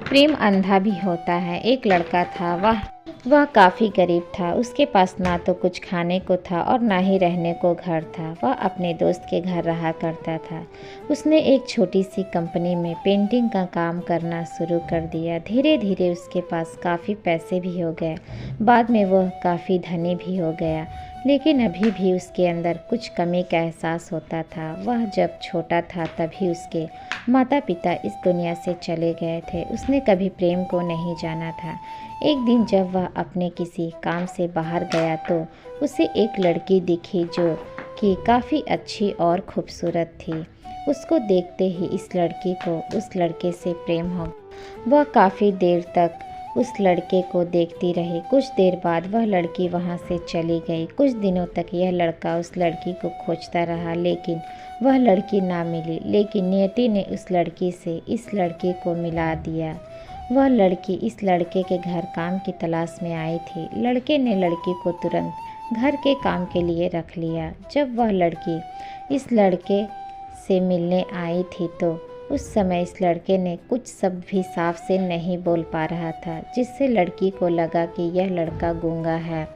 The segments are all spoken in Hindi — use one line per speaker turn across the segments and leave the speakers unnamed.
प्रेम अंधा भी होता है। एक लड़का था, वह काफ़ी गरीब था। उसके पास ना तो कुछ खाने को था और ना ही रहने को घर था। वह अपने दोस्त के घर रहा करता था। उसने एक छोटी सी कंपनी में पेंटिंग का काम करना शुरू कर दिया। धीरे धीरे उसके पास काफ़ी पैसे भी हो गए। बाद में वह काफ़ी धनी भी हो गया, लेकिन अभी भी उसके अंदर कुछ कमी का एहसास होता था। वह जब छोटा था तभी उसके माता पिता इस दुनिया से चले गए थे। उसने कभी प्रेम को नहीं जाना था। एक दिन जब वह अपने किसी काम से बाहर गया तो उसे एक लड़की दिखी जो कि काफ़ी अच्छी और खूबसूरत थी। उसको देखते ही इस लड़की को उस लड़के से प्रेम हो। वह काफ़ी देर तक उस लड़के को देखती रही। कुछ देर बाद वह लड़की वहाँ से चली गई। कुछ दिनों तक यह लड़का उस लड़की को खोजता रहा, लेकिन वह लड़की ना मिली। लेकिन नियति ने उस लड़की से इस लड़के को मिला दिया। वह लड़की इस लड़के के घर काम की तलाश में आई थी। लड़के ने लड़की को तुरंत घर के काम के लिए रख लिया। जब वह लड़की इस लड़के से मिलने आई थी तो उस समय इस लड़के ने कुछ शब्द भी साफ से नहीं बोल पा रहा था, जिससे लड़की को लगा कि यह लड़का गूंगा है।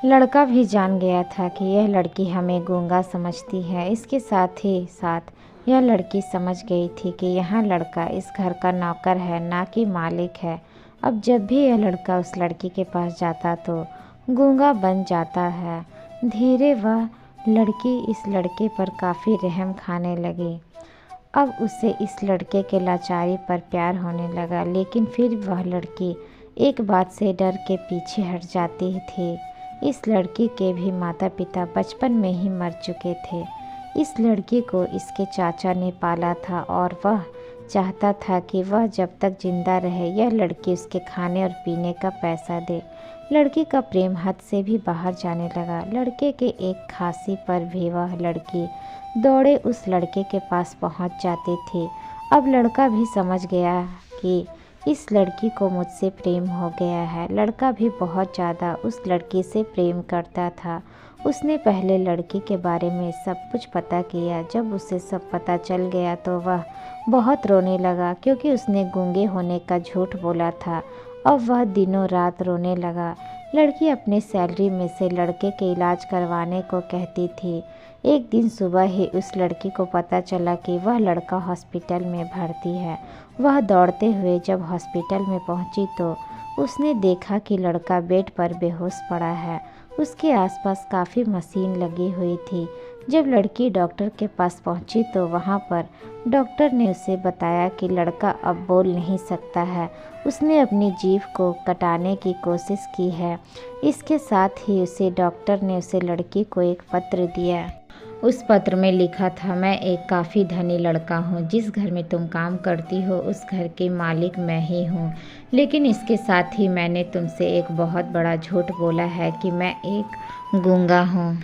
लड़का भी जान गया था कि यह लड़की हमें गूंगा समझती है। इसके साथ ही साथ यह लड़की समझ गई थी कि यह लड़का इस घर का नौकर है, ना कि मालिक है। अब जब भी यह लड़का उस लड़की के पास जाता तो गूंगा बन जाता है। धीरे वह लड़की इस लड़के पर काफ़ी रहम खाने लगी। अब उसे इस लड़के के लाचारी पर प्यार होने लगा, लेकिन फिर वह लड़की एक बात से डर के पीछे हट जाती थी। इस लड़की के भी माता पिता बचपन में ही मर चुके थे। इस लड़की को इसके चाचा ने पाला था और वह चाहता था कि वह जब तक जिंदा रहे यह लड़की उसके खाने और पीने का पैसा दे। लड़की का प्रेम हद से भी बाहर जाने लगा। लड़के के एक खांसी पर भी वह लड़की दौड़े उस लड़के के पास पहुंच जाती थी। अब लड़का भी समझ गया कि इस लड़की को मुझसे प्रेम हो गया है। लड़का भी बहुत ज़्यादा उस लड़की से प्रेम करता था। उसने पहले लड़की के बारे में सब कुछ पता किया। जब उसे सब पता चल गया तो वह बहुत रोने लगा, क्योंकि उसने गूंगे होने का झूठ बोला था। अब वह दिनों रात रोने लगा। लड़की अपने सैलरी में से लड़के के इलाज करवाने को कहती थी। एक दिन सुबह ही उस लड़की को पता चला कि वह लड़का हॉस्पिटल में भर्ती है। वह दौड़ते हुए जब हॉस्पिटल में पहुंची तो उसने देखा कि लड़का बेड पर बेहोश पड़ा है। उसके आसपास काफ़ी मशीन लगी हुई थी। जब लड़की डॉक्टर के पास पहुंची तो वहां पर डॉक्टर ने उसे बताया कि लड़का अब बोल नहीं सकता है। उसने अपनी जीभ को कटाने की कोशिश की है। इसके साथ ही डॉक्टर ने उसे लड़की को एक पत्र दिया। उस पत्र में लिखा था, मैं एक काफ़ी धनी लड़का हूँ। जिस घर में तुम काम करती हो उस घर के मालिक मैं ही हूँ। लेकिन इसके साथ ही मैंने तुमसे एक बहुत बड़ा झूठ बोला है कि मैं एक गूंगा हूँ।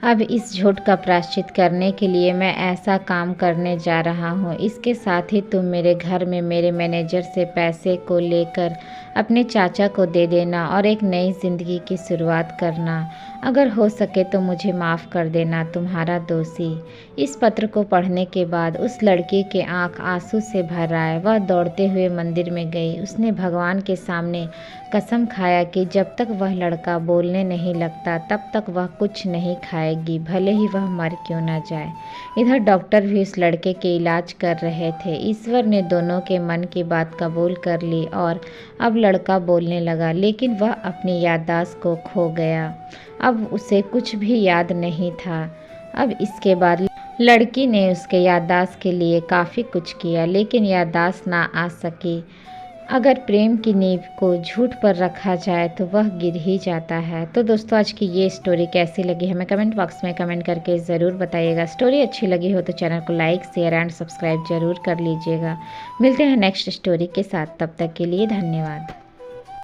अब इस झूठ का प्रायश्चित करने के लिए मैं ऐसा काम करने जा रहा हूँ। इसके साथ ही तुम मेरे घर में मेरे मैनेजर से पैसे को लेकर अपने चाचा को दे देना और एक नई ज़िंदगी की शुरुआत करना। अगर हो सके तो मुझे माफ़ कर देना, तुम्हारा दोषी। इस पत्र को पढ़ने के बाद उस लड़की के आंख आंसू से भर आए। वह दौड़ते हुए मंदिर में गई। उसने भगवान के सामने कसम खाया कि जब तक वह लड़का बोलने नहीं लगता तब तक वह कुछ नहीं खाएगी, भले ही वह मर क्यों न जाए। इधर डॉक्टर भी उस लड़के के इलाज कर रहे थे। ईश्वर ने दोनों के मन की बात कबूल कर ली और अब लड़का बोलने लगा, लेकिन वह अपनी याददाश्त को खो गया। अब उसे कुछ भी याद नहीं था। अब इसके बाद लड़की ने उसके याददाश्त के लिए काफ़ी कुछ किया, लेकिन याददाश्त ना आ सकी। अगर प्रेम की नींव को झूठ पर रखा जाए तो वह गिर ही जाता है। तो दोस्तों, आज की ये स्टोरी कैसी लगी हमें कमेंट बॉक्स में कमेंट करके ज़रूर बताइएगा। स्टोरी अच्छी लगी हो तो चैनल को लाइक शेयर एंड सब्सक्राइब ज़रूर कर लीजिएगा। मिलते हैं नेक्स्ट स्टोरी के साथ, तब तक के लिए धन्यवाद।